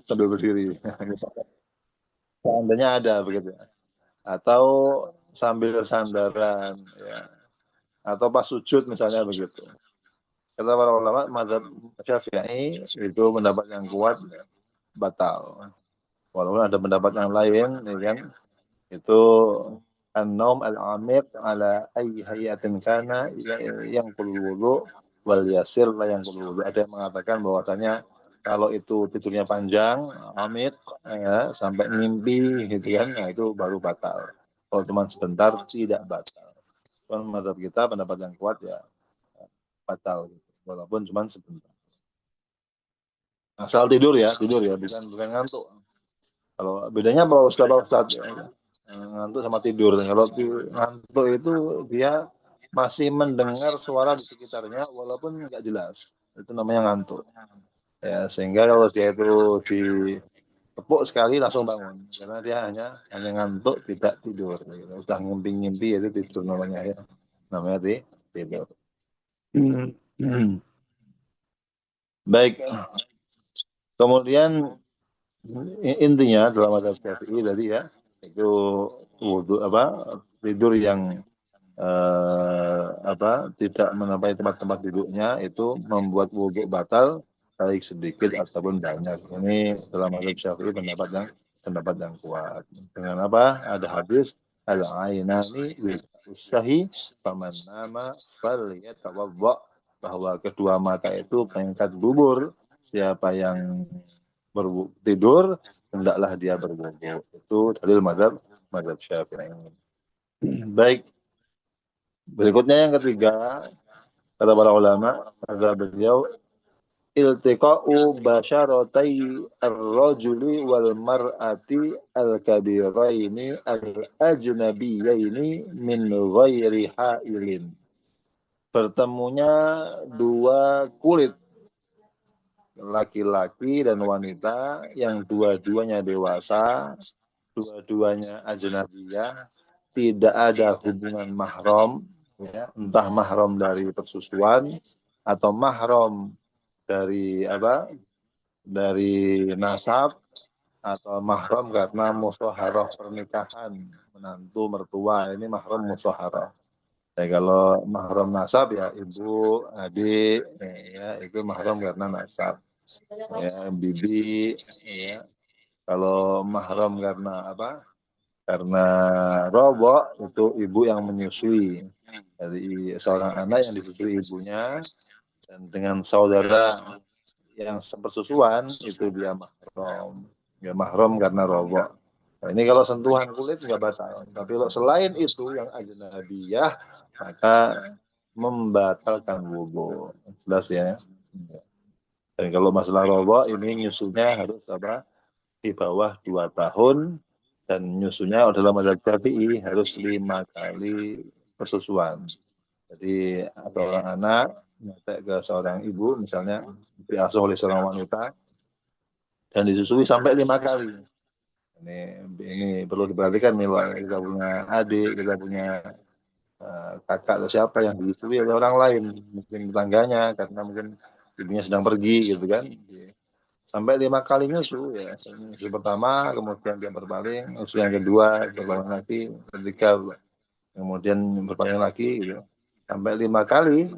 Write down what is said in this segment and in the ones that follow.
sambil berdiri. Seandainya ada begitu. Atau sambil sandaran, ya. Atau pas sujud misalnya begitu. Kata para ulama, mazhab Syafi'i itu pendapat yang kuat batal. Walaupun ada pendapat yang lain, ya kan? Itu an-naum al-amir ala ayyi hayatin kana yang wudu wal yasir la yang wudu. Ada yang mengatakan bahwasanya kalau itu tidurnya panjang, amir, ya, sampai mimpi gitu kan, nah itu baru batal. Kalau cuma sebentar tidak batal. Kalau mazhab kita pendapat yang kuat ya batal gitu. Walaupun cuma sebentar. Asal tidur ya, bukan ngantuk. Kalau bedanya Pak Ustaz ya, ngantuk sama tidur. Kalau ngantuk itu dia masih mendengar suara di sekitarnya walaupun nggak jelas. Itu namanya ngantuk. Ya, sehingga kalau dia itu ditepuk sekali langsung bangun karena dia hanya ngantuk tidak tidur. Sudah ngimpi-ngimpi itu tidur namanya ya. Namanya tidur. Baik. Kemudian intinya dalam mazhab Syafi'i tadi ya itu wudu tidur yang tidak menampai tempat-tempat duduknya itu membuat wudu batal baik sedikit ataupun banyak. Ini dalam mazhab Syafi'i pendapat yang kuat. Dengan apa? Ada hadis al-ainani usahi faman nama falyatawadda, bahwa kedua mata itu pengangkat bubur. Siapa yang tidur hendaklah dia berwudu. Itu dalil mazhab Syafi'i. Baik. Berikutnya yang ketiga, kata para ulama, kata beliau, iltiqa'u basyaratai ar-rajuli wal mar'ati al-kabiraini al-ajnabiyaini min ghairi ha'ilin. Bertemunya dua kulit, laki-laki dan wanita yang dua-duanya dewasa, dua-duanya ajnabiyah, tidak ada hubungan mahram, ya, entah mahram dari persusuan atau mahram dari dari nasab atau mahram karena musyawarah pernikahan menantu mertua, ini mahram musyawarah. Ya, kalau mahram nasab ya ibu, adik, ya itu mahram karena nasab. Ya, bibi, ya. Kalau mahram karena karena robok itu ibu yang menyusui. Jadi seorang anak yang disusui ibunya dan dengan saudara yang sepersusuan itu dia mahram. Ya mahram karena robok. Nah, ini kalau sentuhan kulit nggak batal. Tapi kalau selain itu yang ajnabiyah maka membatalkan wudu. Jelas ya. Dan kalau masalah robok ini nyusunya harus di bawah 2 tahun. Dan nyusunya dalam mazhab Syafi'i harus 5 kali persusuan. Jadi seorang anak nyontek ke seorang ibu, misalnya diasuh oleh seorang wanita dan disusui sampai 5 kali. Ini perlu diperhatikan nih, Pak. Kita punya adik, kita punya kakak atau siapa yang disusui oleh orang lain, mungkin tetangganya karena mungkin ibunya sedang pergi gitu kan. Sampai 5 kali nyusu ya. Nyusu pertama, kemudian dia berpaling, nyusu yang kedua, berpaling lagi, ketiga, kemudian berpaling lagi gitu. Sampai 5 kali,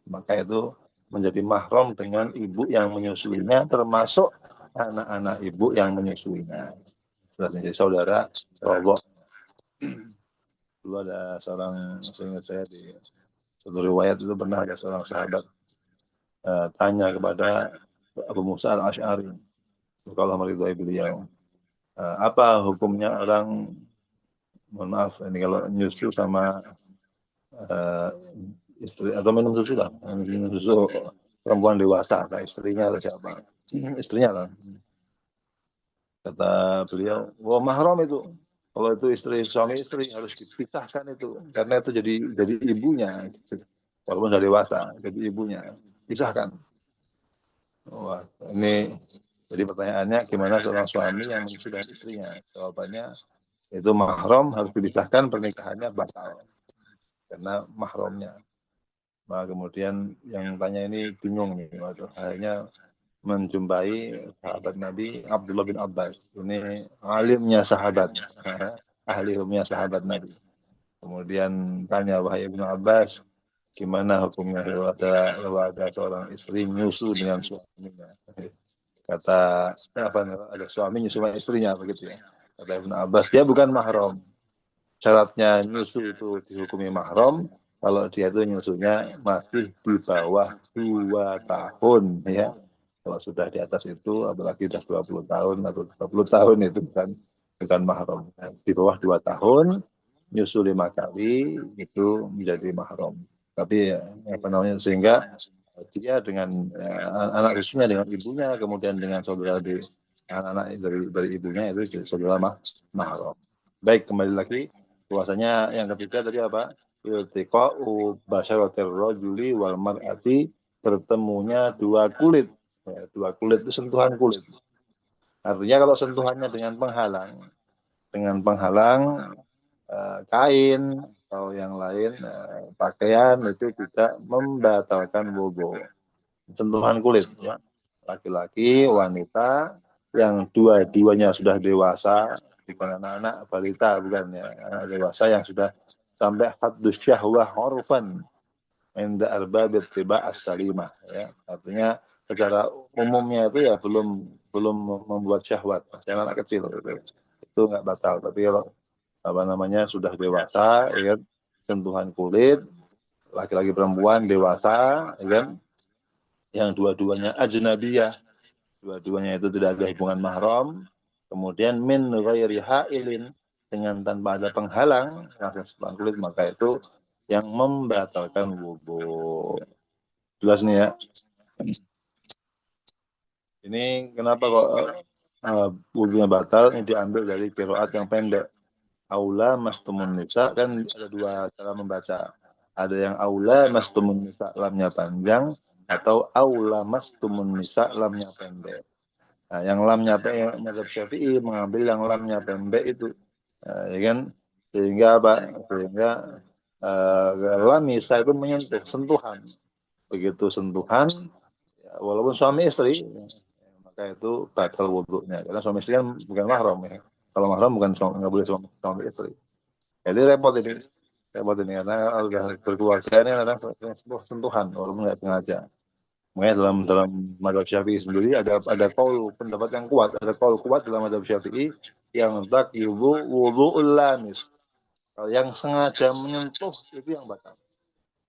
maka itu menjadi mahram dengan ibu yang menyusuinya, termasuk anak-anak ibu yang menyusuinya. Jadi saudara robok. Dulu ada seorang, seingat saya di satu riwayat itu pernah ada seorang sahabat tanya kepada Abu Musa al-Asy'ari, kalau meridhai beliau, apa hukumnya orang, mohon maaf ini kalau nyusu sama istri atau minum susu lah, minum susu perempuan dewasa, atau istrinya atau siapa, istrinya lah. Kata beliau, wah mahram itu. Kalau itu suami istri harus dipisahkan itu, karena itu jadi ibunya, walaupun sudah dewasa, jadi ibunya, pisahkan. Wah, ini jadi pertanyaannya, gimana seorang suami yang menyusu dengan istrinya? Jawabannya itu mahram harus dipisahkan, pernikahannya batal karena mahramnya. Nah, kemudian yang tanya ini bingung nih, waduh, akhirnya menjumpai sahabat Nabi Abdullah bin Abbas. Ini alimnya sahabat, ahli ilmunya sahabat Nabi. Kemudian tanya, wahai Ibnu Abbas, gimana hukumnya kalau ada seorang istri nyusu dengan suaminya? Kata apa? Ada suami nyusu dengan istrinya begitu ya. Kata Ibnu Abbas, dia bukan mahram. Syaratnya nyusu itu dihukumi mahram kalau dia itu nyusunya masih di bawah 2 tahun ya. Kalau sudah di atas itu, apalagi sudah 20 tahun atau 30 tahun itu bukan mahram. Di bawah 2 tahun, nyusu 5 kali, itu menjadi mahram. Tapi apa namanya, sehingga dia dengan anak susunya dengan ibunya, kemudian dengan saudara anak-anak dari ibunya itu saudara mahram. Baik, kembali lagi. Bahwasanya yang ketiga tadi apa? Iltiqa'u basyaratir rajuli wal mar'ati, bertemunya dua kulit. Ya, dua kulit itu sentuhan kulit. Artinya kalau sentuhannya dengan penghalang kain atau yang lain pakaian itu tidak membatalkan wudu. Sentuhan kulit ya. Laki-laki, wanita yang dua-duanya sudah dewasa, bukan anak-anak balita, bukan ya, anak dewasa yang sudah sampai haddus syahwah urfan inda arbabit tiba as-salimah ya. Artinya secara umumnya itu ya belum membuat syahwat, yang anak kecil itu nggak batal. Tapi kalau apa namanya sudah dewasa, ya kan, sentuhan kulit, laki-laki perempuan dewasa, ya kan, yang dua-duanya ajnabiyah, dua-duanya itu tidak ada hubungan mahram, kemudian min ghairi hailin, dengan tanpa ada penghalang langsung sentuhan kulit, maka itu yang membatalkan wudu. Jelas nih ya. Ini kenapa kok wudunya batal? Ini diambil dari qiraat yang pendek. Aula mastumun nisa, kan ada dua cara membaca. Ada yang aula mastumun nisa lamnya panjang, atau aula mastumun nisa lamnya pendek. Nah, yang lamnya pendek, mazhab Syafi'i mengambil yang lamnya pendek itu. Ya kan? Sehingga apa? Sehingga lam nisa itu menyentuh, sentuhan. Begitu sentuhan, ya, walaupun suami istri, maka itu batal wudhunya. Karena suami istri kan bukan mahram ya. Kalau mahram bukan nggak boleh suami istri. Jadi repot ini karena udah berkeluarga ini kadang sentuhan walaupun nggak sengaja. Makanya dalam mazhab Syafi'i sendiri ada qaul pendapat yang kuat, ada qaul kuat dalam mazhab Syafi'i yang taqibu wudhu'ul lamis. Kalau yang sengaja menyentuh itu yang batal.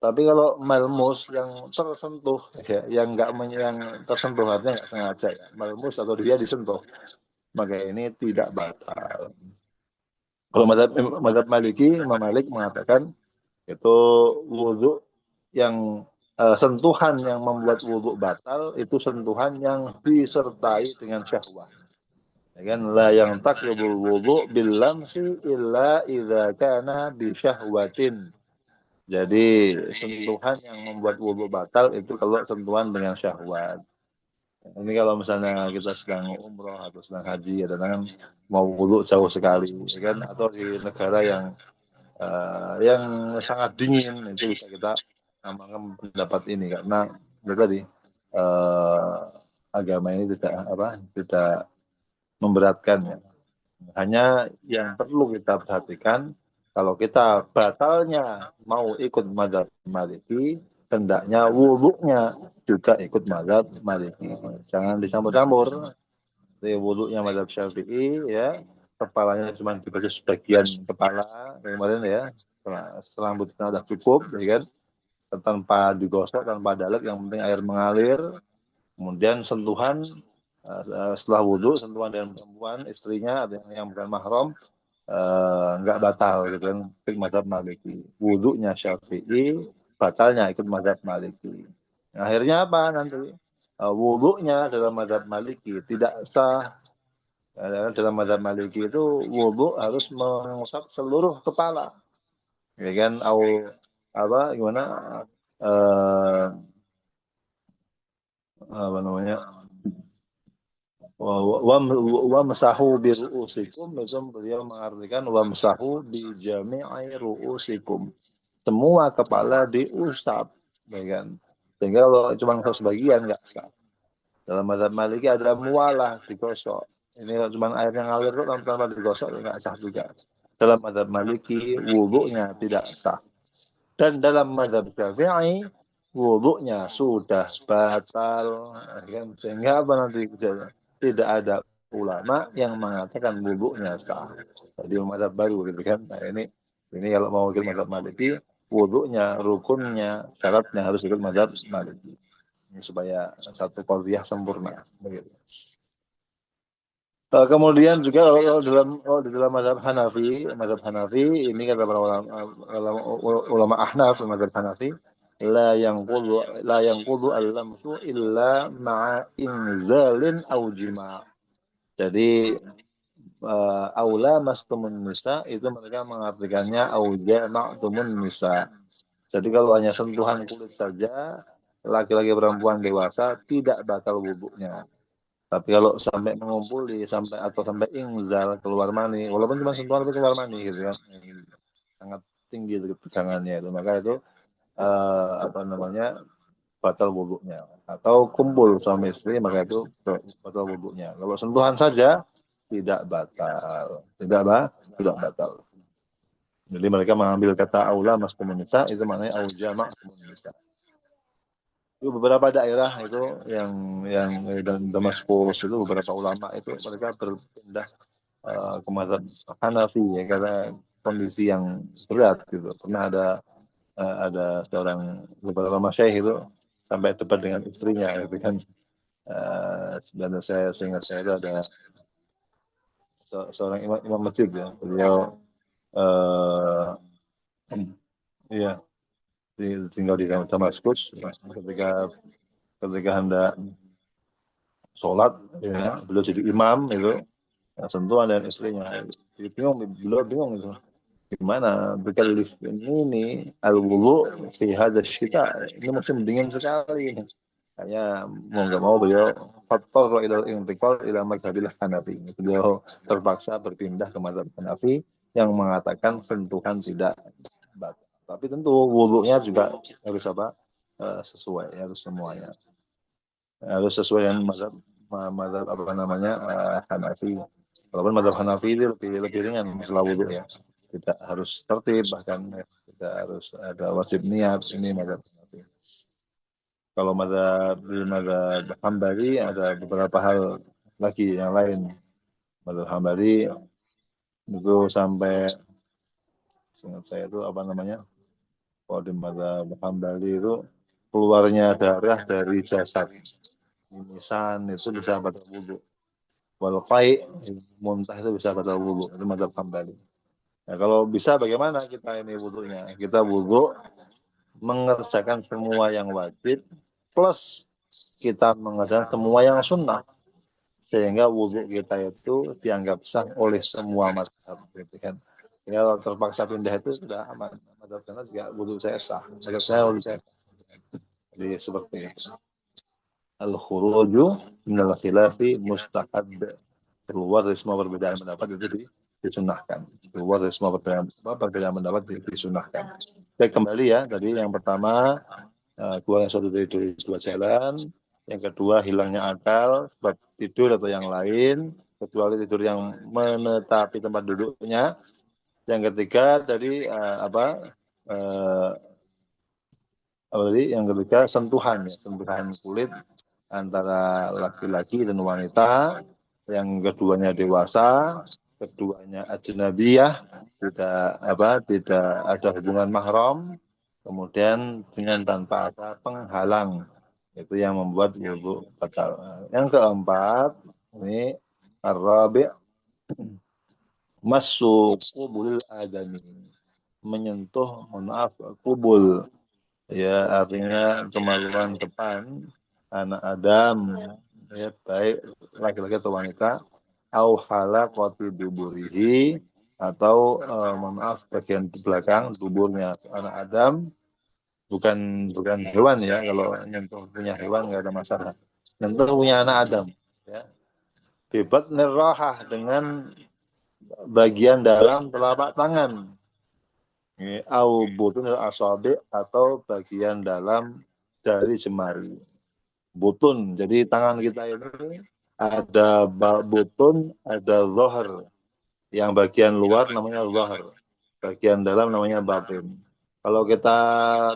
Tapi kalau malmus yang tersentuh, ya, yang tersentuh artinya nggak sengaja, ya, malmus atau dia disentuh, maka ini tidak batal. Kalau mazhab Maliki, Imam Malik mengatakan itu wudhu yang sentuhan yang membuat wudhu batal itu sentuhan yang disertai dengan syahwat. Ya kan, la yang takyubul wudhu bil lamsi illa idza kana bi syahwatin. Jadi sentuhan yang membuat wudhu batal itu kalau sentuhan dengan syahwat. Ini kalau misalnya kita sedang umroh atau sedang haji, kadang-kadang mau wudhu jauh sekali, ya kan? Atau di negara yang sangat dingin, itu bisa kita amalkan pendapat ini karena tadi agama ini tidak memberatkan ya. Hanya yang perlu kita perhatikan, kalau kita batalnya mau ikut mazhab Maliki, hendaknya wudhunya juga ikut mazhab Maliki. Jangan dicampur-campur. Wudhunya mazhab Syafi'i ya, kepalanya cuma dibaca sebagian kepala kemarin ya, selambutnya sudah cukup, ya kan, tanpa digosok, tanpa dalek, yang penting air mengalir. Kemudian sentuhan setelah wudhu, sentuhan dengan perempuan istrinya yang bukan mahram nggak batal gitu kan, ikut mazhab Maliki. Wudhunya Syafi'i, batalnya ikut mazhab Maliki. Akhirnya apa nanti? Wudhunya dalam mazhab Maliki tidak sah. Dalam mazhab Maliki itu wudhu harus mengusap seluruh kepala, ya kan? Apa gimana? Apa namanya? Wa masahu bi ru'usikum, beliau mengartikan wa masahu bi jami'i ru'usikum, semua kepala diusap, ya kan? Sehingga kalau cuma sebagian nggak sah. Dalam mazhab Maliki ada mualah, digosok. Ini cuma air yang ngalir tanpa digosok nggak sah juga. Dalam mazhab Maliki wudhunya tidak sah. Dan dalam mazhab Syafi'i wudhunya sudah batal. Sehingga apa nanti tidak ada ulama yang mengatakan wudhunya sah. Jadi mazhab baru gitu kan. Nah ini kalau mau ikut mazhab Maliki, wudhunya, rukunnya, syaratnya harus ikut mazhab Maliki. Ini supaya satu qadhiyah sempurna begitu. Kemudian juga kalau di dalam mazhab Hanafi ini kata para ulama Ahnaf mazhab Hanafi la yanqudu al-lamsu illa ma'a inzalin aw jima'. Jadi aula mastumun nisa itu mereka mengartikannya auja ma'tumun nisa. Jadi kalau hanya sentuhan kulit saja laki-laki perempuan dewasa tidak batal wudhunya. Tapi kalau sampai mengumpuli sampai ingzal keluar mani, walaupun cuma sentuhan itu keluar mani gitu kan, sangat tinggi tegangannya itu, maka itu apa namanya batal wudhunya. Atau kumpul suami istri maka itu batal wudhunya. Kalau sentuhan saja tidak batal, tidak batal. Jadi mereka mengambil kata aula mas komunisa itu maknanya aujama komunisa. Itu beberapa daerah itu yang dan Damaskus itu beberapa ulama itu mereka berpindah ke mazhab Hanafi ya karena kondisi yang berat gitu. Pernah ada seorang beberapa masyayikh itu sampai debat dengan istrinya gitu kan. Dan saya seingat saya itu ada seorang imam masjid ya. Beliau iya tinggal di Damaskus ketika hendak sholat ya, beliau jadi imam itu sentuhan dan istrinya beliau bingung itu gimana berkalif ini al-wudu fi hadha syita ini musim dingin sekali hanya mau nggak mau beliau fattara ila intiqal ila mazhabil Hanafi beliau terpaksa berpindah ke mazhab Hanafi yang mengatakan sentuhan tidak batal tapi tentu wudunya juga harus sesuai harus semuanya harus sesuai dengan mazhab apa namanya Hanafi. Walaupun mazhab Hanafi itu lebih ringan masalah wudhu ya. Tidak harus tertib bahkan tidak harus ada wajib niat ini mazhab Hanafi. Kalau mazhab Hambali ada beberapa hal lagi yang lain. Mazhab Hambali itu sampai ingat saya itu apa namanya? Kalau di mazhab Hambali itu keluarnya darah dari jasad. Mimisan itu bisa batal wudhu. Walqai muntah itu bisa batal wudhu. Itu mazhab Hambali. Nah, kalau bisa bagaimana kita ini wudhunya? Kita wudhu mengerjakan semua yang wajib plus kita mengerjakan semua yang sunnah sehingga wudhu kita itu dianggap sah oleh semua mazhab. Gitu kan? Kalau terpaksa pindah itu sudah aman. Mazhab sana juga wudhu saya sah. Mazhab saya wudhu saya sah. Jadi seperti itu. Al-khuruju minal khilafi mustahab. Keluar dari semua perbedaan pendapat itu disunahkan. Keluar dari semua perbedaan pendapat disunahkan. Oke, kembali ya, tadi yang pertama keluar yang suatu dari dua jalan, yang kedua hilangnya akal sebab tidur atau yang lain, kecuali tidur yang menetapi tempat duduknya. Yang ketiga tadi yang ketiga sentuhan kulit antara laki-laki dan wanita, yang keduanya dewasa, keduanya ajnabiyah, tidak ada hubungan mahram, kemudian dengan tanpa ada penghalang, itu yang membuat wudhu batal. Yang keempat ini ar-rabi' masuk qubul adami, menyentuh kubul ya artinya kemaluan depan anak Adam ya baik laki-laki atau wanita au halaqati duburihi atau bagian di belakang tuburnya anak Adam bukan hewan ya kalau nyentuh punya hewan nggak ada masalah nyentuh punya anak Adam ya bibat nirahah dengan bagian dalam telapak tangan au butun asabi atau bagian dalam dari jemari. butun. Jadi tangan kita ini ada butun, ada zahar. Yang bagian luar namanya zahar, bagian dalam namanya batin. Kalau kita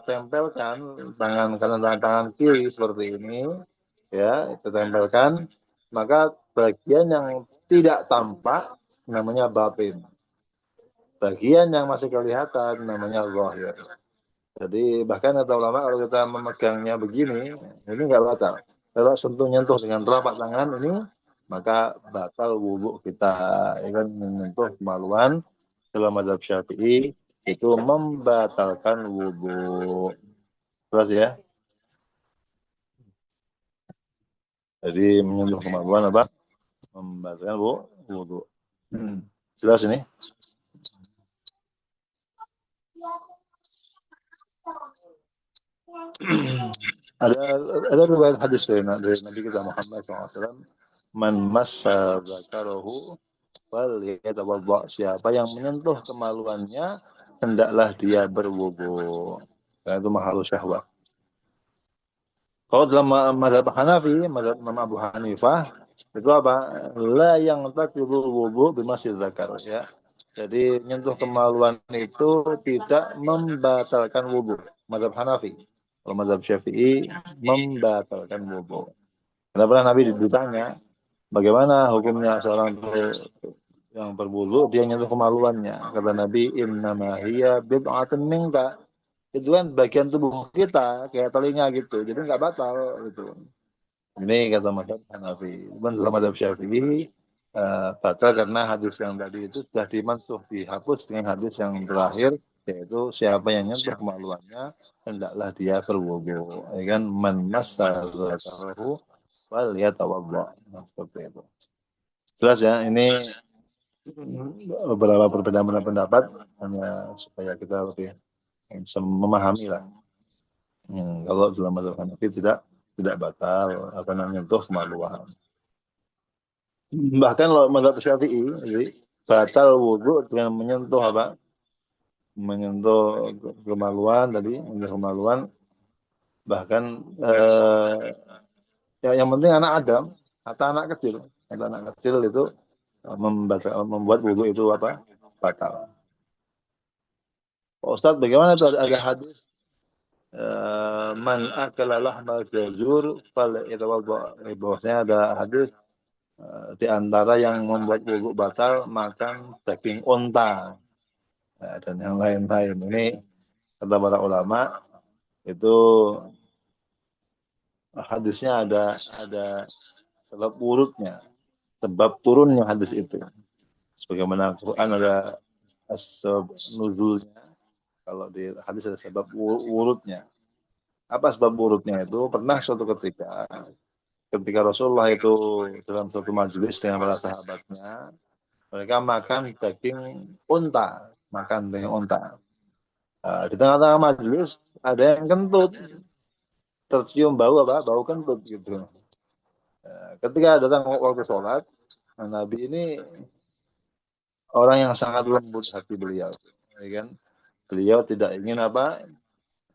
tempelkan tangan kanan dan tangan kiri seperti ini, ya, kita tempelkan, maka bagian yang tidak tampak namanya batin. Bagian yang masih kelihatan namanya zahir. Jadi bahkan kata ulama kalau kita memegangnya begini, ini nggak batal. Kalau sentuh-nyentuh dengan telapak tangan ini, maka batal wudhu kita. Ya kan, menyentuh kemaluan dalam mazhab Syafi'i itu membatalkan wudhu. Jelas ya? Jadi menyentuh kemaluan apa? Membatalkan wudhu. Jelas ini? ada riwayat hadis dari Nabi kita Muhammad SAW, man massa zakarahu fal yatawadda, siapa yang menyentuh kemaluannya hendaklah dia berwudu, karena itu mahalus syahwat. Kalau dalam mazhab Hanafi, mazhab Imam Abu Hanifah, itu apa? La yang taqidul wudu bimasjid zakar, ya. Jadi menyentuh kemaluan itu tidak membatalkan wudu. Mazhab Hanafi. Kalau mazhab Syafi'i membatalkan wudu. Kenapa Nabi ditanya, bagaimana hukumnya seorang yang berwudu dia nyentuh kemaluannya? Kata Nabi, innama hiya bid'atun minka. Itu kan bagian tubuh kita, kayak telinga gitu. Jadi nggak batal gitu. Ini kata mazhab Hanafi. Dalam mazhab Syafi'i batal karena hadis yang tadi itu sudah dimansuh, dihapus dengan hadis yang terakhir, yaitu siapa yang nyentuh kemaluannya hendaklah dia berwudu. Ya kan, man massa dzakarahu wal yatawadda. Seperti itu. Jelas ya, ini beberapa perbedaan pendapat hanya supaya kita lebih bisa memahami lah. Kalau dalam mazhab Hanafi tidak batal apa namanya nyentuh kemaluan. Bahkan kalau mazhab Syafi'i, batal wudhu dengan menyentuh apa? Menyentuh kemaluan tadi, menyentuh kemaluan. Bahkan ya yang penting anak Adam atau anak kecil, itu membuat wudhu itu apa? Batal. Pak Ustadz, bagaimana itu ada hadis man akala lahmal jazur fal yatawadda. Bahwasanya ada hadis di antara yang membuat wudhu batal makan daging unta dan yang lain-lain. Ini kata para ulama itu hadisnya ada sebab urutnya, sebab turunnya hadis itu. Sebagaimana Quran ada asbab nuzulnya, kalau di hadis ada sebab urutnya. Apa sebab urutnya itu? Pernah suatu ketika Rasulullah itu dalam suatu majelis dengan para sahabatnya, mereka makan daging unta, di tengah-tengah majelis ada yang kentut, tercium bau apa? Bau kentut gitu. Ketika datang waktu sholat, Nabi ini orang yang sangat lembut hati beliau, ya kan? Beliau tidak ingin apa?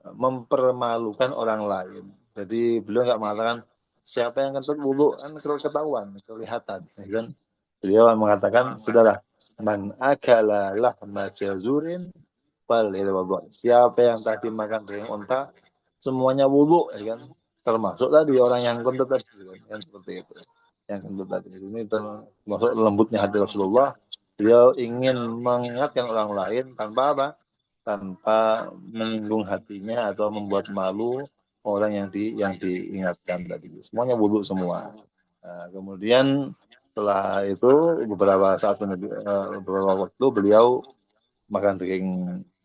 Mempermalukan orang lain. Jadi beliau nggak mengatakan siapa yang kentut wudhu, kan ketahuan, kelihatan, ya kan? Beliau mengatakan, sudahlah, man akala lahma jazurin fal yatawadda. Siapa yang tadi makan daging unta, semuanya wudhu, ya kan? Termasuk tadi orang yang kentut tadi, kan? Seperti itu. Yang kentut tadi. Ini termasuk lembutnya hati Rasulullah. Beliau ingin mengingatkan orang lain tanpa apa? Tanpa menyinggung hatinya atau membuat malu orang yang diingatkan tadi. Semuanya wudhu semua. Nah, kemudian setelah itu beberapa waktu beliau makan daging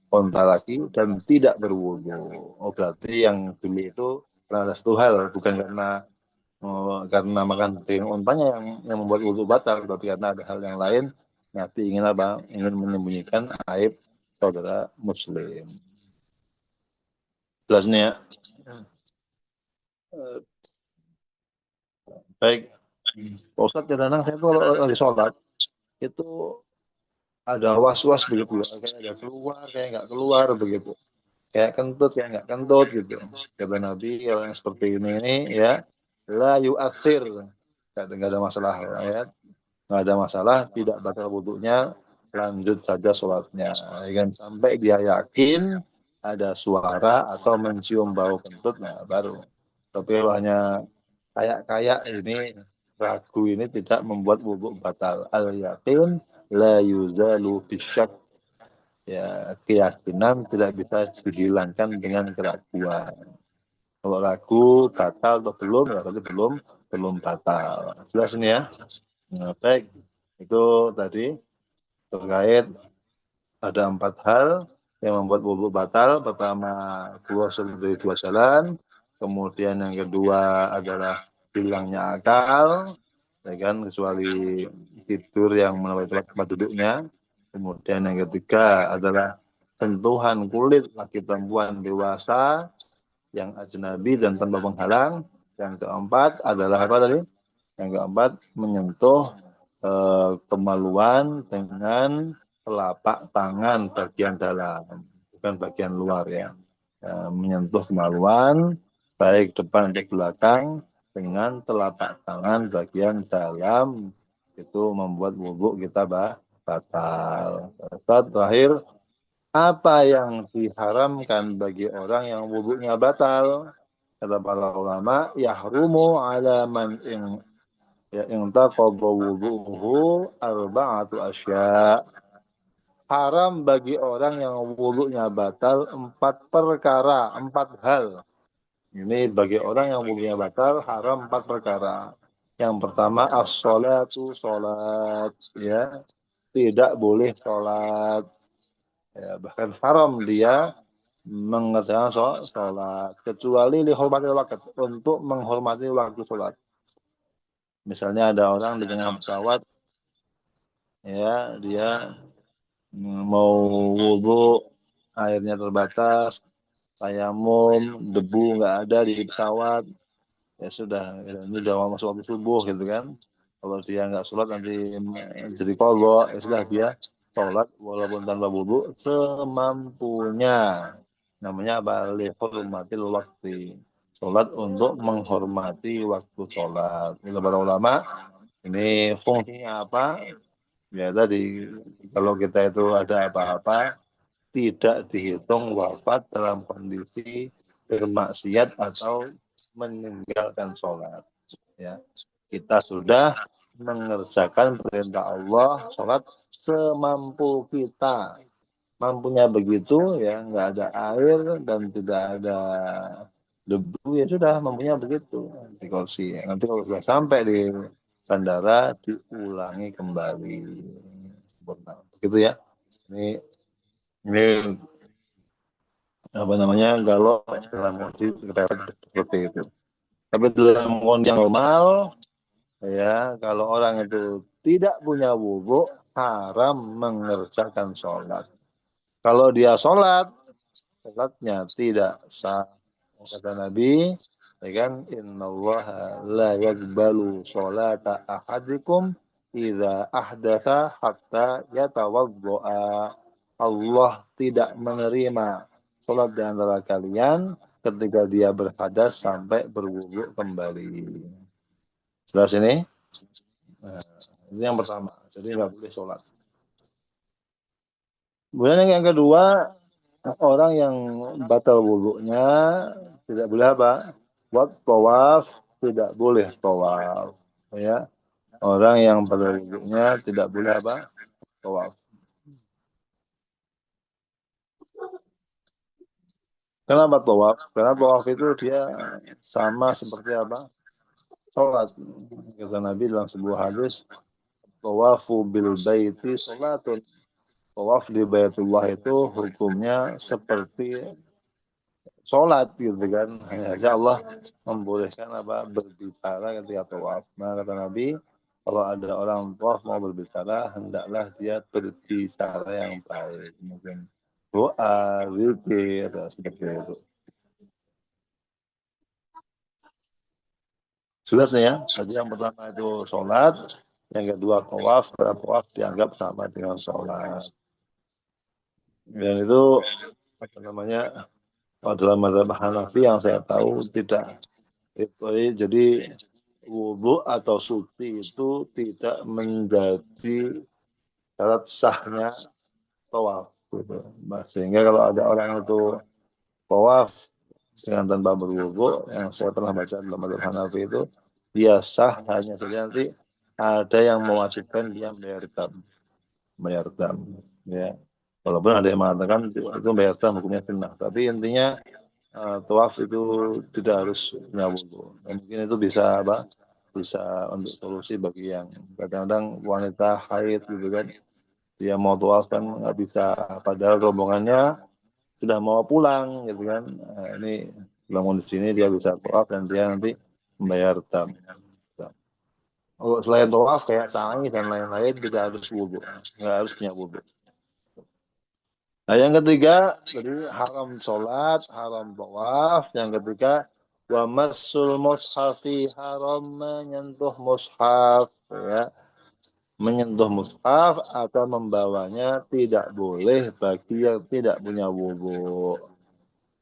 unta lagi dan tidak berwudu. Oh, berarti yang dulu itu karena ada satu hal, bukan karena makan daging untanya yang membuat wudu batal, tapi karena ada hal yang lain. Nabi ingin apa? Ingin menyembunyikan aib saudara Muslim. Jelas nih ya. Baik, Pak Ustadz, kadang-kadang saya tuh kalau lagi sholat itu ada was-was begitu, kayak ada keluar, kayak nggak keluar begitu, kayak kentut, kayak nggak kentut gitu. Kata Nabi, kalau yang seperti ini ya la yu'athir. Enggak ada masalah ayat. Enggak ada masalah, tidak batal wudunya, lanjut saja sholatnya. Ya kan? Sampai dia yakin ada suara atau mencium bau kentut, nah baru. Tapi kalau hanya kayak ini ragu ini tidak membuat wudhu batal. Al yakin la yuzalu bisyak. Ya, keyakinan tidak bisa dihilangkan dengan keraguan. Kalau ragu batal atau belum, ya berarti belum batal. Jelas ini ya. Nah, baik. Itu tadi terkait ada 4 hal yang membuat wudhu batal. Pertama, keluar dari 2 jalan. Kemudian yang kedua adalah hilangnya akal, ya kan, kecuali tidur yang melalui tempat duduknya. Kemudian yang ketiga adalah sentuhan kulit laki perempuan dewasa yang ajnabi dan tanpa penghalang. Yang keempat adalah apa tadi? Yang keempat menyentuh kemaluan dengan telapak tangan bagian dalam, bukan bagian luar ya. Menyentuh kemaluan baik depan atau belakang dengan telapak tangan bagian dalam, itu membuat wudhu kita batal. Terakhir, apa yang diharamkan bagi orang yang wudhunya batal? Kata para ulama, yahrumu ala man intaqadha wudhuhu arba'atu asya. Haram bagi orang yang wudhunya batal 4 perkara, 4 hal. Ini bagi orang yang wudhunya batal haram 4 perkara. Yang pertama as-sholatu, sholat, ya. Tidak boleh sholat. Ya, bahkan haram dia mengerjakan sholat kecuali dihormati waktu, untuk menghormati waktu sholat. Misalnya ada orang di tengah pesawat, ya dia mau wudhu, airnya terbatas, tayamum, debu nggak ada di pesawat, ya sudah, ini udah mau masuk waktu subuh gitu kan. Kalau dia nggak sholat nanti jadi qadha, ya sudah dia sholat walaupun tanpa wudhu semampunya. Namanya apa? Lihurmatil waktu. Sholat untuk menghormati waktu sholat. Itu para ulama. Ini fungsinya apa? Ya tadi, kalau kita itu ada apa-apa, tidak dihitung wafat dalam kondisi bermaksiat atau meninggalkan sholat. Ya, kita sudah mengerjakan perintah Allah, sholat semampu kita. Mampunya begitu, ya nggak ada air dan tidak ada debu, ya sudah mampunya begitu di kursi. Nanti kalau sudah sampai di bandara diulangi kembali. Begitu ya. Ini apa namanya, kalau dalam kondisi seperti itu. Tapi dalam kondisi yang normal, ya kalau orang itu tidak punya wudhu, haram mengerjakan sholat. Kalau dia sholatnya tidak sah. Kata Nabi, ya kan, innallaha la yaqbalu sholata ahadikum idza ahdatha hatta yatawaddoa. Allah tidak menerima sholat di antara kalian ketika dia berhadas sampai berwudu kembali. Jelas ini? Nah, ini yang pertama. Jadi nggak boleh sholat. Kemudian yang kedua, orang yang batal wudunya tidak boleh apa? Buat tawaf, tidak boleh tawaf. Ya, orang yang batal wudunya tidak boleh apa? Tawaf. Kenapa tawaf? Karena tawaf itu dia sama seperti apa? Sholat. Kata Nabi dalam sebuah hadis, tawafu bil baiti sholatun. Tawaf di Baitullah itu hukumnya seperti sholat gitu kan. Hanya saja Allah membolehkan apa? Berbicara ketika tawaf. Nah kata Nabi, kalau ada orang tawaf mau berbicara, hendaklah dia berbicara yang baik. Mungkin doa, zikir, seperti itu. Jelas ya. Jadi yang pertama itu sholat, yang kedua tawaf. Tawaf dianggap sama dengan sholat. Dan itu apa namanya? Kalau dalam mazhab Hanafi yang saya tahu tidak Jadi wudhu atau suci itu tidak menjadi syarat sahnya tawaf. Gitu. Sehingga kalau ada orang itu tawaf dengan tanpa berwudhu, yang saya pernah baca dalam Madzhab Hanafi itu, dia sah hanya saja nanti ada yang mewajibkan dia bayar dam, ya. Walaupun ada yang mengatakan itu bayar dam hukumnya sunnah, tapi intinya tawaf itu tidak harus punya wudhu. Mungkin itu bisa apa? Bisa untuk solusi bagi yang kadang-kadang wanita haid gitu kan, dia mau tawaf kan nggak bisa, padahal rombongannya sudah mau pulang gitu kan. Nah, ini bangun di sini dia bisa tawaf dan dia nanti membayar dam. Oh, selain tawaf kayak sa'i dan lain-lain tidak harus wudhu, nggak harus punya wudhu. Nah, yang ketiga, jadi haram sholat, haram tawaf. Yang ketiga, wa massul mushafi, haram menyentuh mushaf, ya. Menyentuh mushaf atau membawanya tidak boleh bagi yang tidak punya wudhu.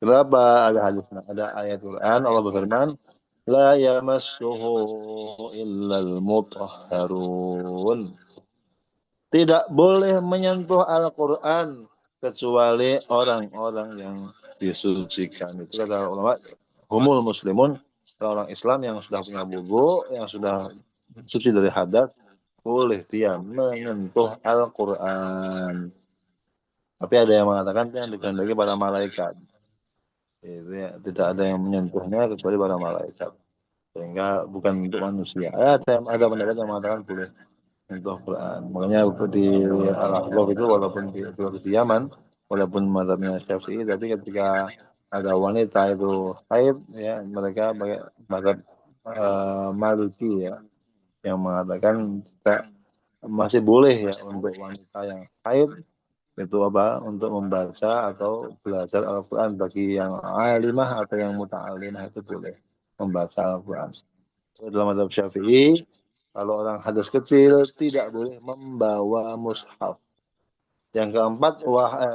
Kenapa? Ada hadis, ada ayat Quran, Allah berfirman, la yamassuhu illal mutahharun. Tidak boleh menyentuh Al-Quran kecuali orang-orang yang disucikan. Itu kata ulama, humul muslimun, orang Islam yang sudah punya wudhu, yang sudah suci dari hadas, boleh dia menyentuh Al-Quran. Tapi ada yang mengatakan yang dikehendaki para malaikat. Itu ya, tidak ada yang menyentuhnya kecuali para malaikat. Sehingga bukan untuk manusia. Ada pendapat yang mengatakan boleh untuk Quran. Makanya di Al-Ahqaf itu walaupun di Yaman, walaupun mazhabnya Syafi'i, tapi ketika ada wanita itu haid, ya mereka pakai mazhab Maliki, ya, yang mengatakan masih boleh ya untuk wanita yang haid itu apa, untuk membaca atau belajar Al-Quran. Bagi yang alimah atau yang muta'alimah itu boleh membaca Al-Quran. Dalam mazhab Syafi'i, kalau orang hadas kecil tidak boleh membawa mushaf. Yang keempat,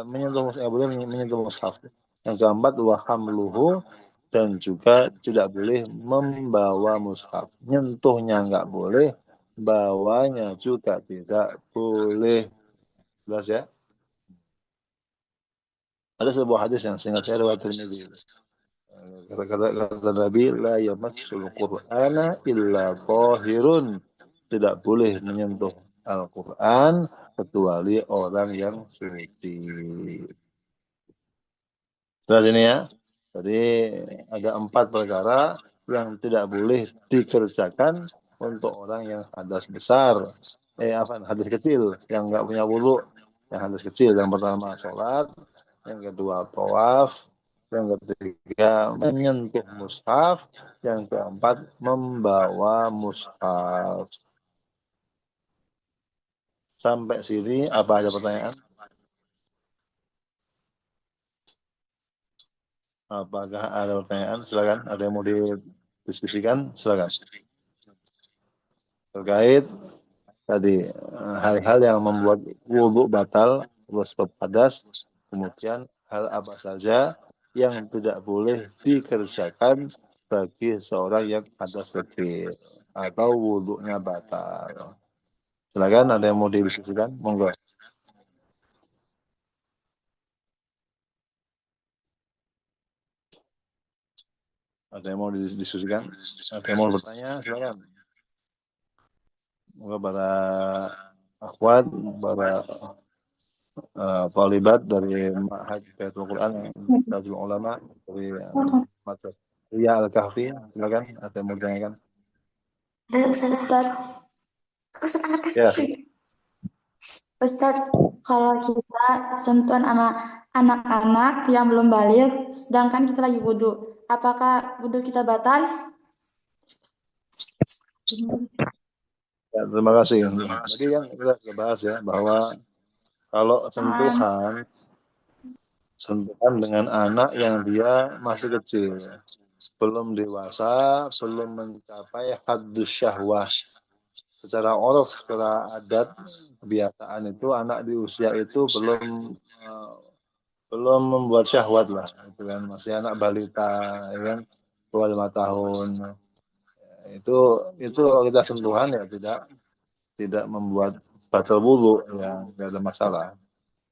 menyentuh mushaf, boleh menyentuh mushaf. Yang keempat, hamluhu, dan juga tidak boleh membawa mushaf. Nyentuhnya nggak boleh, bawanya juga tidak boleh. Jelas ya? Ada sebuah hadis yang seingat saya riwayat Tirmidzi. Kata Nabi, la yamassul Qur'ana illa tahirun. Tidak boleh menyentuh Al-Quran kecuali orang yang suci. Setelah ini ya. Jadi ada 4 perkara yang tidak boleh dikerjakan untuk orang yang hadas besar. Hadas kecil yang nggak punya wudhu. Yang hadas kecil, yang pertama sholat, yang kedua tawaf, yang ketiga menyentuh mushaf, yang keempat membawa mushaf. Sampai sini apa ada pertanyaan? Apakah ada pertanyaan? Silakan. Ada yang mau didiskusikan? Silakan. Terkait tadi hal-hal yang membuat wudhu batal, sebab hadas, kemudian hal apa saja yang tidak boleh dikerjakan bagi seorang yang hadas kecil atau wudhunya batal. Silakan, ada yang mau didiskusikan? Monggo. Ada yang mau didiskusikan? Ada yang mau bertanya? Silakan. Monggo para akhwat, para talibat dari Ma'had Baitul Quran, Tajul Ulama, dari Madrasah Ria Al-Kahfi. Silakan, ada yang mau ditanyakan? Ustaz, Ya, Ustaz, kalau kita sentuhan sama anak-anak yang belum balik, sedangkan kita lagi wudhu, apakah wudhu kita batal? ya, terima kasih. Jadi yang kita sudah bahas ya, bahwa kalau sentuhan dengan anak yang dia masih kecil, belum dewasa, belum mencapai haddus syahwah. Secara uruf, secara adat, kebiasaan itu anak di usia itu belum membuat syahwat lah, itu kan masih anak balita, ya kan, bawah 5 tahun. Itu kalau kita sentuhan ya tidak membuat batal wudu, ya nggak ada masalah.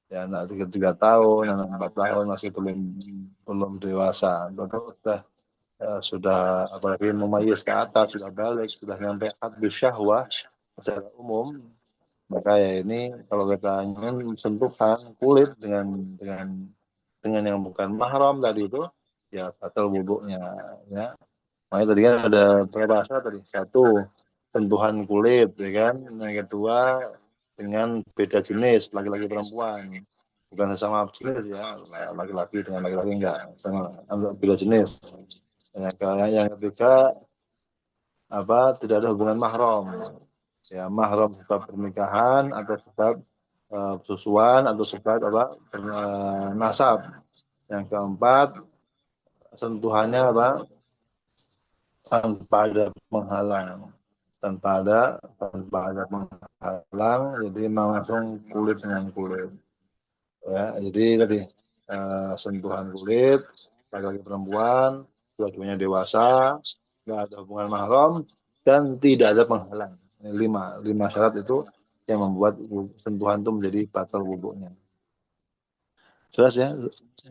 Ya anak 3 tahun, anak 4 tahun masih belum dewasa, sudah apalagi memayis ke atas, sudah balik, sudah sampai hadus syahwah secara umum, maka ya ini kalau kita ingin sentuhan kulit dengan yang bukan mahram tadi itu, ya batal wudhunya, ya. Makanya tadi kan ada berapa syarat tadi? Satu, sentuhan kulit, ya kan? Yang kedua, dengan beda jenis, laki-laki perempuan. Bukan sesama jenis ya, laki-laki dengan laki-laki enggak, sama beda jenis. Yang ketiga, tidak ada hubungan mahram. Ya, mahram sebab pernikahan atau sebab susuan atau sebab nasab. Yang keempat, sentuhannya tanpa ada penghalang, penghalang, jadi langsung kulit dengan kulit, ya. Jadi tadi sentuhan kulit laki-laki perempuan, dua-duanya dewasa, nggak ada hubungan mahram dan tidak ada penghalang. Ini lima syarat itu yang membuat sentuhan itu menjadi batal wudhunya. Jelas ya?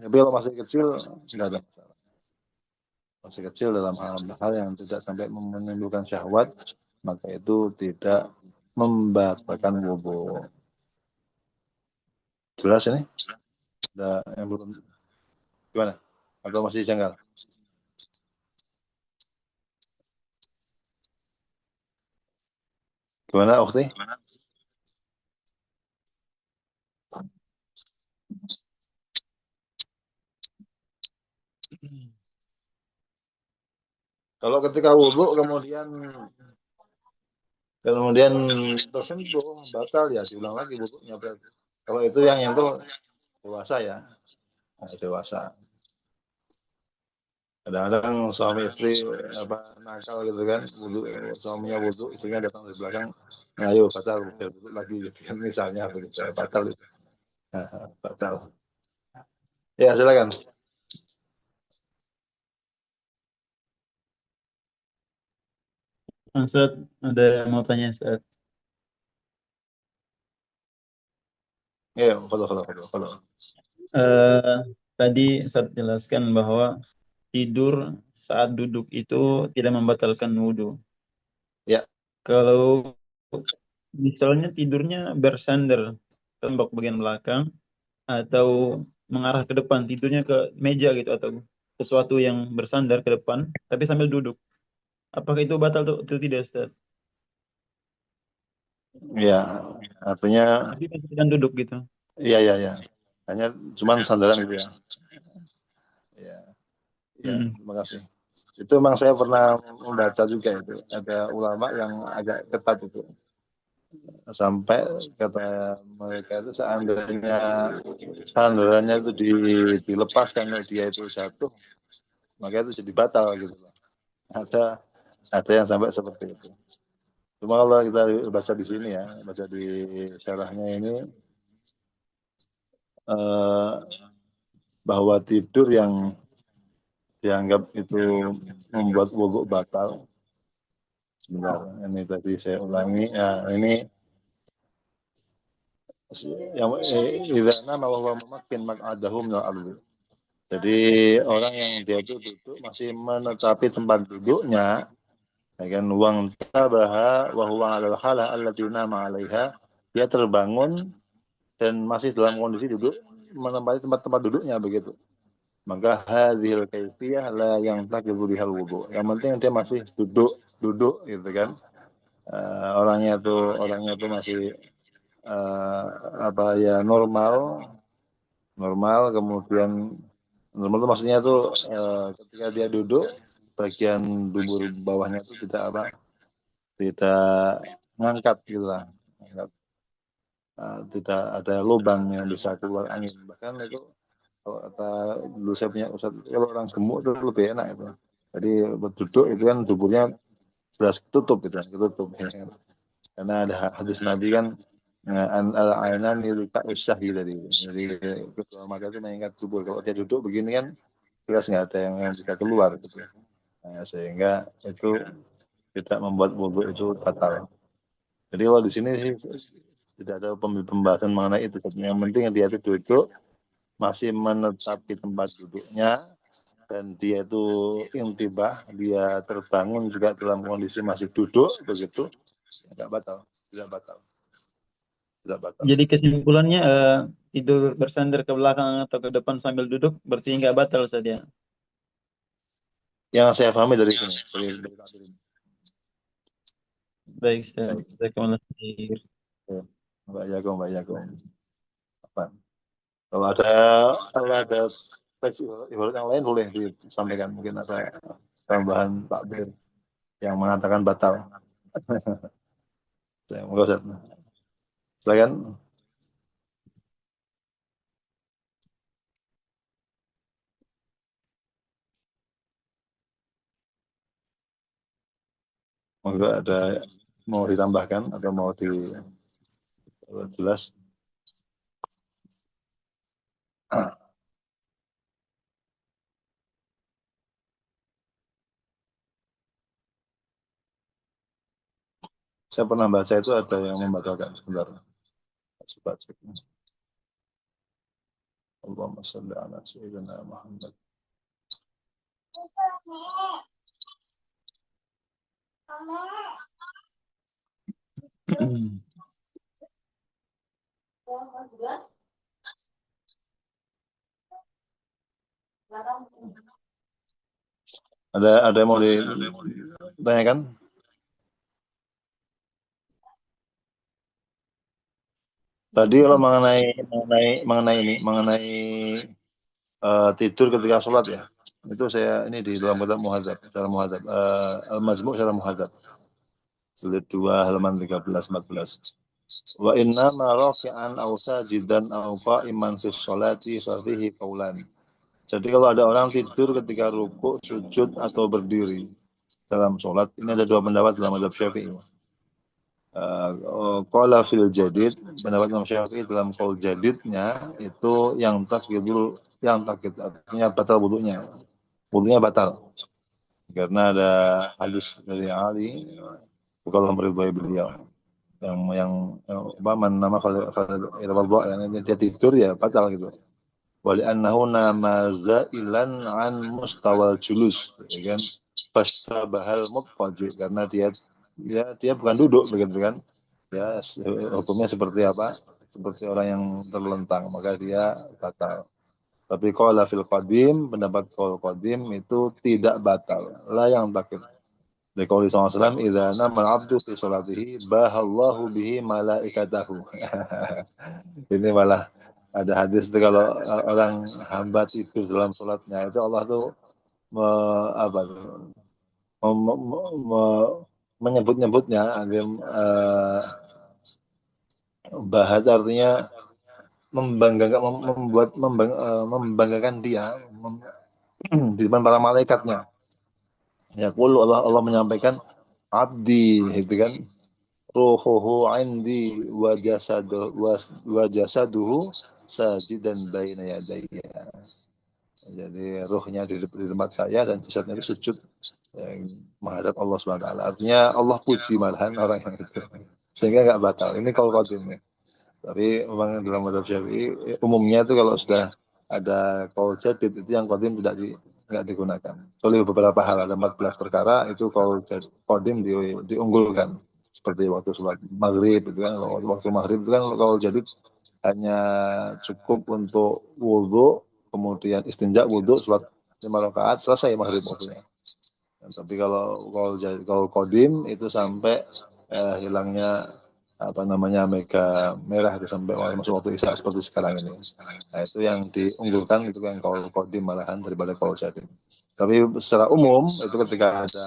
Tapi kalau masih kecil nggak ada masalah. Masih kecil dalam hal yang tidak sampai menimbulkan syahwat, maka itu tidak membatalkan wudhu. Jelas ini? Ada yang belum? Gimana? Atau masih janggal? Gimana, Ukhti? Kalau ketika wudhu kemudian tersentuh batal, ya diulang lagi wudhunya berarti. Kalau itu yang itu dewasa ya, dewasa. Kadang-kadang suami istri nakal gitu kan, suaminya wudhu, istrinya datang dari belakang, ayo batal wudhu lagi gitu kan, misalnya begitu, batal itu. Batal. Ya silakan. Ustaz, ada yang mau tanya Ustaz. Ya, kalau. Tadi Ustaz jelaskan bahwa tidur saat duduk itu tidak membatalkan wudhu. Ya. Kalau misalnya tidurnya bersandar tembok bagian belakang atau mengarah ke depan, tidurnya ke meja gitu atau sesuatu yang bersandar ke depan tapi sambil duduk, apakah itu batal atau tidak Ustaz? Ya, artinya Tapi kan sedang duduk gitu. iya. Hanya cuman sandaran gitu ya. Ya, terima kasih. Itu memang saya pernah membaca juga itu. Ada ulama yang agak ketat itu. Sampai kata mereka itu seandainya sandarannya itu dilepaskan oleh dia itu jatuh, maka itu jadi batal gitu. Ada yang sampai seperti itu. Cuma kalau kita baca di sini ya, baca di syarahnya ini, bahwa tidur yang dianggap itu membuat wudhu batal. Sebentar, ini tadi saya ulangi. Ya, ini yang idana bahwa memakin maq'adahu minal ardi. Jadi orang yang dia itu duduk masih menetapi tempat duduknya, ya kan, wang tabaha wa huwa 'alal khala allati nama 'alaiha, dia terbangun dan masih dalam kondisi duduk menempati tempat-tempat duduknya begitu. Maka hadhil kaifiyah la yang taqibu bihal wudu. Yang penting dia masih duduk gitu kan. Orangnya tuh masih normal, kemudian normal itu maksudnya tuh ketika dia duduk bagian dubur bawahnya itu tidak ngangkat gitu lah, tidak ada lubang yang bisa keluar angin. Bahkan itu kalau kata dulu saya punya ustadz, kalau orang gemuk itu lebih enak itu. Jadi berduduk itu kan duburnya sudah ketutup gitu, ya. Karena ada hadis Nabi kan, al-ainan yulika usyahi tadi. Jadi kedua mata itu mengingat dubur. Kalau dia duduk begini kan jelas nggak ada yang bisa keluar gitu. Nah, sehingga itu tidak membuat wudhu itu batal. Jadi kalau di sini sih tidak ada pembahasan mengenai itu. Yang penting dia itu duduk, masih menetap di tempat duduknya, dan dia itu intibah, dia terbangun juga dalam kondisi masih duduk, begitu, tidak batal, tidak batal, tidak batal. Jadi kesimpulannya tidur bersandar ke belakang atau ke depan sambil duduk berarti nggak batal saja. Yang saya pahami dari sini, dari takbir ini. Baik, saya kembali. Mbak Jagung. Apa? Kalau ada teks ibarat yang lain boleh disampaikan, mungkin ada tambahan takbir yang mengatakan batal. Saya mau Ustaz. Silakan. Monggo ada mau ditambahkan atau mau jelas? Saya pernah baca itu ada yang membatalkan sebentar. Coba cek. Allahumma sholli ala sayyidina Muhammad. Ada yang mau ditanyakan? Tadi kalau mengenai tidur ketika sholat ya, itu saya ini di dalam kitab Muhadzab, secara Muhadzab, Al-Majmu' secara Muhadzab, jilid 2 halaman 13-14. Wa inna ma rafi'an aw sajidan aw qa'iman fi sholati fa fihi qaulan. Jadi kalau ada orang tidur ketika rukuk, sujud atau berdiri dalam sholat, ini ada dua pendapat dalam mazhab Syafi'i. Qala fil jadid, pendapat Imam Syafi'i dalam qaul jadidnya itu yang takid artinya batal wudunya batal karena ada hadis dari Ali bukan meridhai beliau yang man nama kalau dia tidur ya batal gitu. Wali annahu nama zailan an mustawal julus, ya kan? Fastabahal muqtaji, karena dia bukan duduk begitu kan? Ya, hukumnya seperti apa? Seperti orang yang terlentang, maka dia batal. Tapi qala fil qadim, pendapat qaul qadim itu tidak batal. La yang takut. Di qauli SAW, idza nama al-'abdu fi sholatihi bahallahu bihi malaikatahu. Ini malah ada hadis itu kalau orang hamba tidur dalam sholatnya itu Allah tuh menyebut-nyebutnya, bahas artinya membanggakan dia di depan para malaikatnya. Ya Allah menyampaikan abdi itu kan, ruhuhu indi wa jasaduhu sajidan baina yadayya. Jadi ruhnya di tempat saya dan jasadnya itu sujud menghadap Allah SWT. Artinya Allah puji malahan orang yang itu, sehingga nggak batal. Ini kalau qadim. Tapi memang dalam mazhab Syafi'i umumnya itu kalau sudah ada qaul jadid itu yang qadim nggak digunakan. Soalnya beberapa hal, ada 14 perkara itu qaul qadim diunggulkan. Seperti waktu sholat maghrib itu kan, waktu maghrib itu kan qaul jadid hanya cukup untuk wudhu, kemudian istinja, wudhu, sholat 5 rakaat, selesai maghrib waktunya. Tapi kalau qadim itu sampai hilangnya mega merah itu sampai masuk waktu isya seperti sekarang ini. Nah, itu yang diunggulkan itu kan qaul qadim malahan daripada qaul jadid. Tapi secara umum itu ketika ada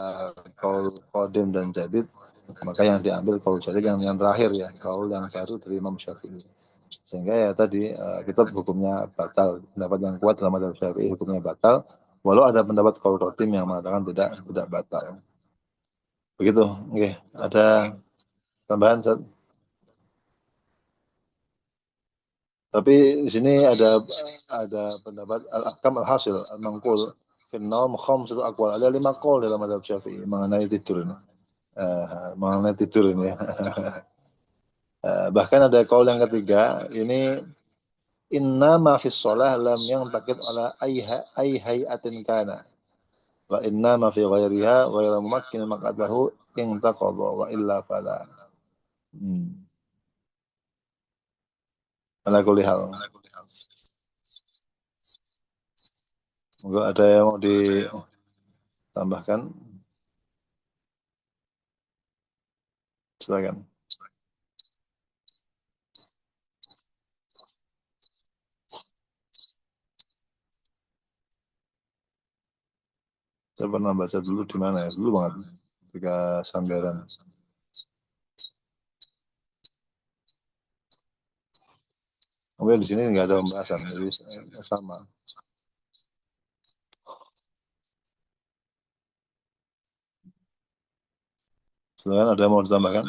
qaul qadim dan jadid, maka yang diambil qaul jadid yang terakhir ya, qaul yang baru dari Imam Syafi'i. Sehingga ya tadi kitab hukumnya batal. Pendapat yang kuat dalam mazhab Syafi'i hukumnya batal, walau ada pendapat qaul qadim yang mengatakan tidak batal. Begitu. Oke, ada tambahan Ustaz? Tapi di sini ada pendapat al-ahkam al-hasil al-manqul Finnaum khamsatu aqwal. Ada 5 qaul dalam mazhab Syafi'i mengenai tidur ini. Mengenai tidur ini ya. Bahkan ada qaul yang ketiga, ini inna ma fis shalah lam yantakid ala ay hayatin kana. Wa inna ma fi ghairiha ghairu mumakkin maqadahu in taqadha wa illa fala. Ala kulli hal. Enggak ada yang mau ditambahkan? Silakan. Saya pernah baca dulu di mana ya? Dulu banget. Ketika Samberan. Kemudian di sini nggak ada pembahasan, jadi sama. Silakan, ada yang mau ditambahkan?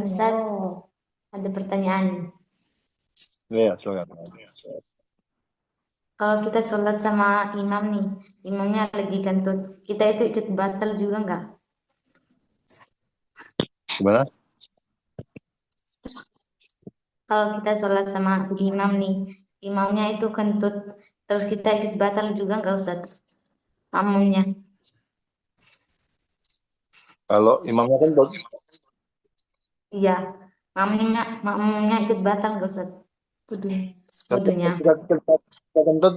Ustaz, ada pertanyaan. Iya, silakan. Kalau kita sholat sama imam nih, imamnya lagi kentut, kita itu ikut batal juga nggak? Gimana? Kalau kita sholat sama imam nih, imamnya itu kentut, terus kita ikut batal juga nggak Ustaz? Makmumnya. Kalau imamnya kentut, Iya, makmumnya ikut batal nggak Ustaz? Wudunya. ketika kentut,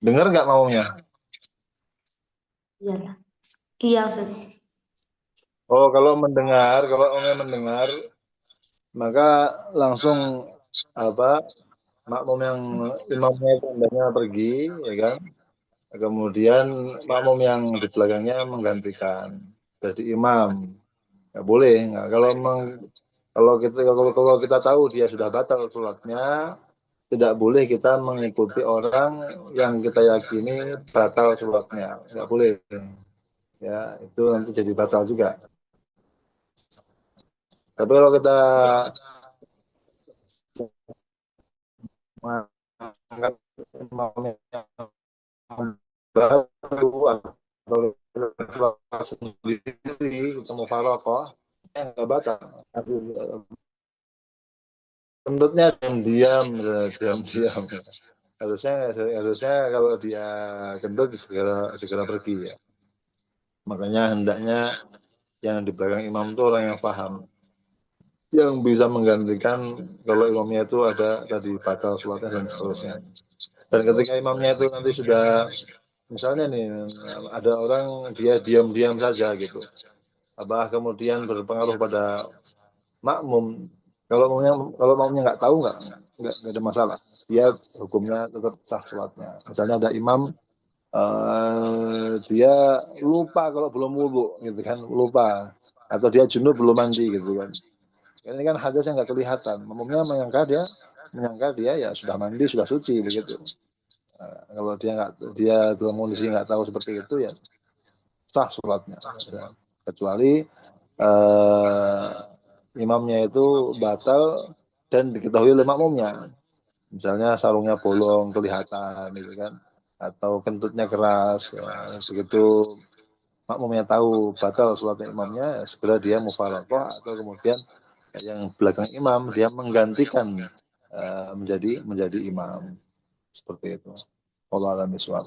dengar nggak maunya? Iya. Iya Ustaz. Oh, kalau omnya mendengar, maka langsung makmum yang imamnya itu hendaknya pergi, ya kan? Kemudian makmum yang di belakangnya menggantikan jadi imam. Nggak boleh, nggak. Kalau kita tahu dia sudah batal sholatnya, tidak boleh kita mengikuti orang yang kita yakini batal sholatnya. Nggak boleh. Ya, itu nanti jadi batal juga. Tapi kalau kita menganggap imamnya baru atau sendiri kita mau faroqah, nggak batal. Kentutnya diam. Harusnya kalau dia kentut segera pergi ya. Makanya hendaknya yang di belakang imam itu orang yang paham, yang bisa menggantikan kalau imamnya itu ada tadi batal sholatnya dan seterusnya. Dan ketika imamnya itu nanti sudah, misalnya nih ada orang dia diam-diam saja gitu, kemudian berpengaruh pada makmum. Kalau makmumnya nggak tahu, nggak ada masalah, dia hukumnya tetap sah sholatnya. Misalnya ada imam dia lupa kalau belum wudu gitu kan, lupa, atau dia junub belum mandi gitu kan. Ini kan hadasnya nggak kelihatan, makmumnya menyangka dia ya sudah mandi, sudah suci begitu. Kalau dia dalam kondisi nggak tahu seperti itu ya sah sholatnya, kecuali imamnya itu batal dan diketahui oleh makmumnya. Misalnya sarungnya bolong kelihatan gitu kan, atau kentutnya keras ya. Begitu makmumnya tahu batal sholatnya imamnya, ya segera dia mufaraqah, atau kemudian yang belakang imam dia menggantikan menjadi imam, seperti itu. Wallahu a'lam bishawab.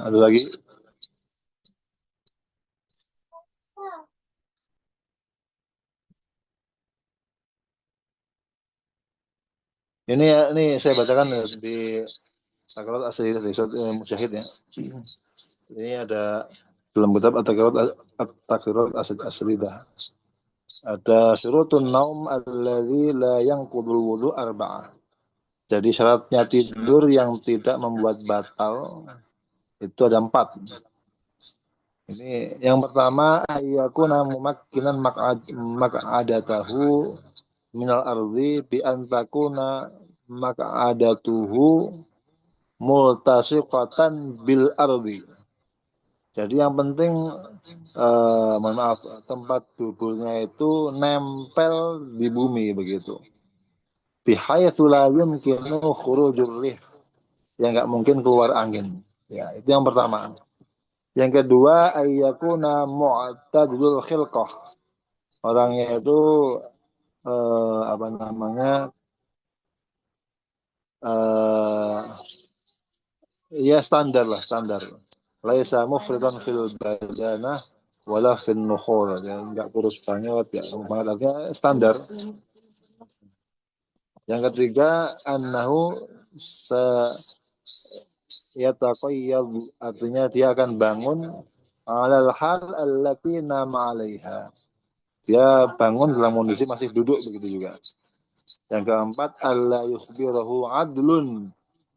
Ada lagi? Ini saya bacakan di Taqrirat Asli dari Mujahid ya. Ini ada dalam kitab Taqrirat Aslidah. Ada syurutun naum alladzi la yanqudul wudu arba'ah. Jadi syaratnya tidur yang tidak membuat batal itu ada 4. Ini yang pertama, yakuna mumakkinan maq'adatahu minal ardi bi an takuna maq'adatuhu multasiqatan bil ardi. Jadi yang penting mohon maaf, tempat duburnya itu nempel di bumi begitu. Bihaitsu la yumkinu khurujur rih, yang nggak mungkin keluar angin. Ya, itu yang pertama. Yang kedua, ayyakuna mu'tadilul khilqah. Orangnya itu apa namanya? Ya standar lah, standar. Laisa mufridan fil badanah wala fil nukhur. Ya, enggak kurus banget, ya banget, artinya standar. Yang ketiga, annahu yataqayyad, artinya dia akan bangun alal hal allati nama 'alaiha. Dia bangun dalam kondisi masih duduk begitu juga. Yang keempat, alla yukhbirahu adlun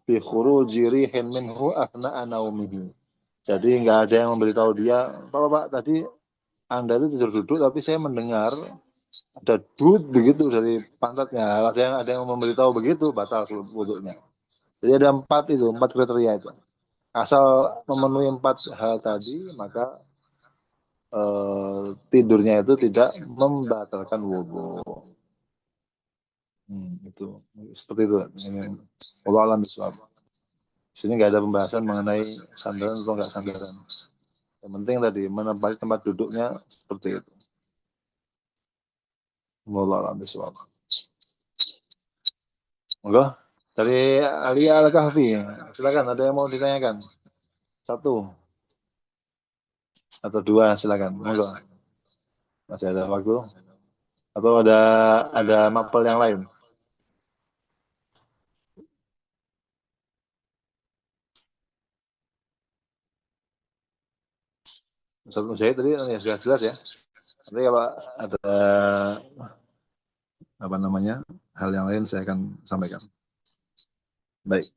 bi khuruji rihin minhu athna'a naumihi. Jadi nggak ada yang memberitahu dia, Pak, tadi Anda itu tidur duduk, tapi saya mendengar ada dud begitu dari pantatnya. Ada yang memberitahu begitu, batal wudhunya. Jadi ada empat kriteria itu. Asal memenuhi 4 hal tadi, maka tidurnya itu tidak membatalkan wudhu. Itu seperti itu. Allah alam bisawab. Sini nggak ada pembahasan mengenai sandaran atau nggak sandaran. Yang penting tadi menempati tempat duduknya seperti itu. Allah alam bisawab. Monggo dari Ali Al-Kahfi, silakan, ada yang mau ditanyakan? 1 atau 2, silakan. Monggo. Masih ada waktu? Atau ada mapel yang lain? Ustaz Mujahid tadi ya sudah jelas ya. Tapi kalau ada apa namanya hal yang lain saya akan sampaikan. Baik.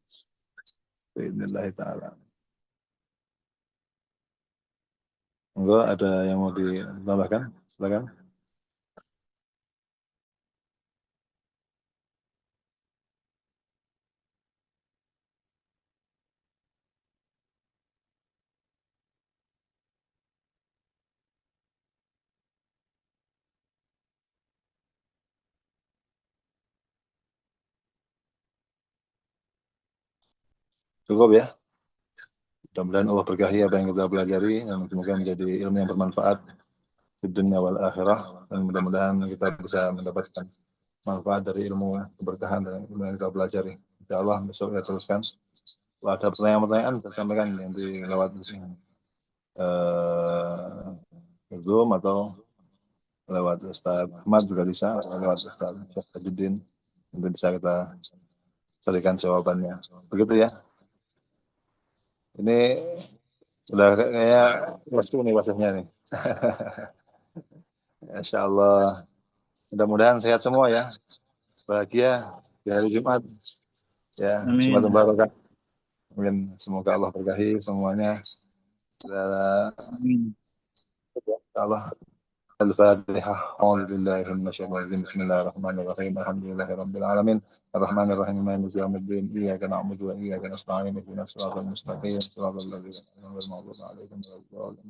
Bismillahirrahmanirrahim ta'ala. Monggo, ada yang mau ditambahkan? Silakan. Cukup ya. Mudah-mudahan Allah berkahi apa yang kita pelajari dan semoga menjadi ilmu yang bermanfaat di dunia wal akhirah, dan mudah-mudahan kita bisa mendapatkan manfaat dari ilmu keberkahan dan ilmu yang kita pelajari. Insyaallah besok kita teruskan. Kalau ada pertanyaan-pertanyaan kita sampaikan nanti lewat Zoom atau lewat Ustaz Ahmad juga bisa, atau lewat Ustaz Tajuddin, nanti bisa kita carikan jawabannya. Begitu ya. Ini udah kayak waktu nih bahasanya nih. Insya Allah. Mudah-mudahan sehat semua ya. Bahagia di hari Jumat. Ya, Jumat Mubarak. Mungkin semoga Allah berkahi semuanya. Amin. Allah. الفاتحة أعوذ بالله من الشيطان الرجيم بسم الله الرحمن الرحيم الحمد لله رب العالمين الرحمن الرحيم مالك يوم الدين إياك نعبد وإياك نستعين اهدنا الصراط المستقيم صراط الذين أنعمت المغضوب عليهم ولا الضالين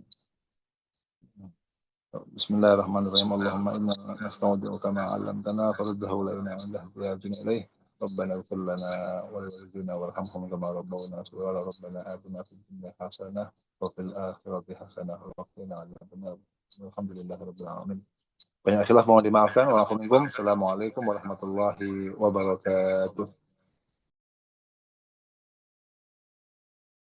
بسم الله الرحمن الرحيم اللهم إنا نستودعك ما علمتنا فرده إلينا عند احتياجنا إليه ربنا اغفر لنا ولوالدينا وارحمهم كما ربونا صغارا ربنا آتنا في الدنيا حسنة وفي الآخرة حسنة وقنا عذاب النار Alhamdulillah rabbil alamin. Banyak khilaf mohon dimaafkan. Assalamualaikum warahmatullahi wabarakatuh.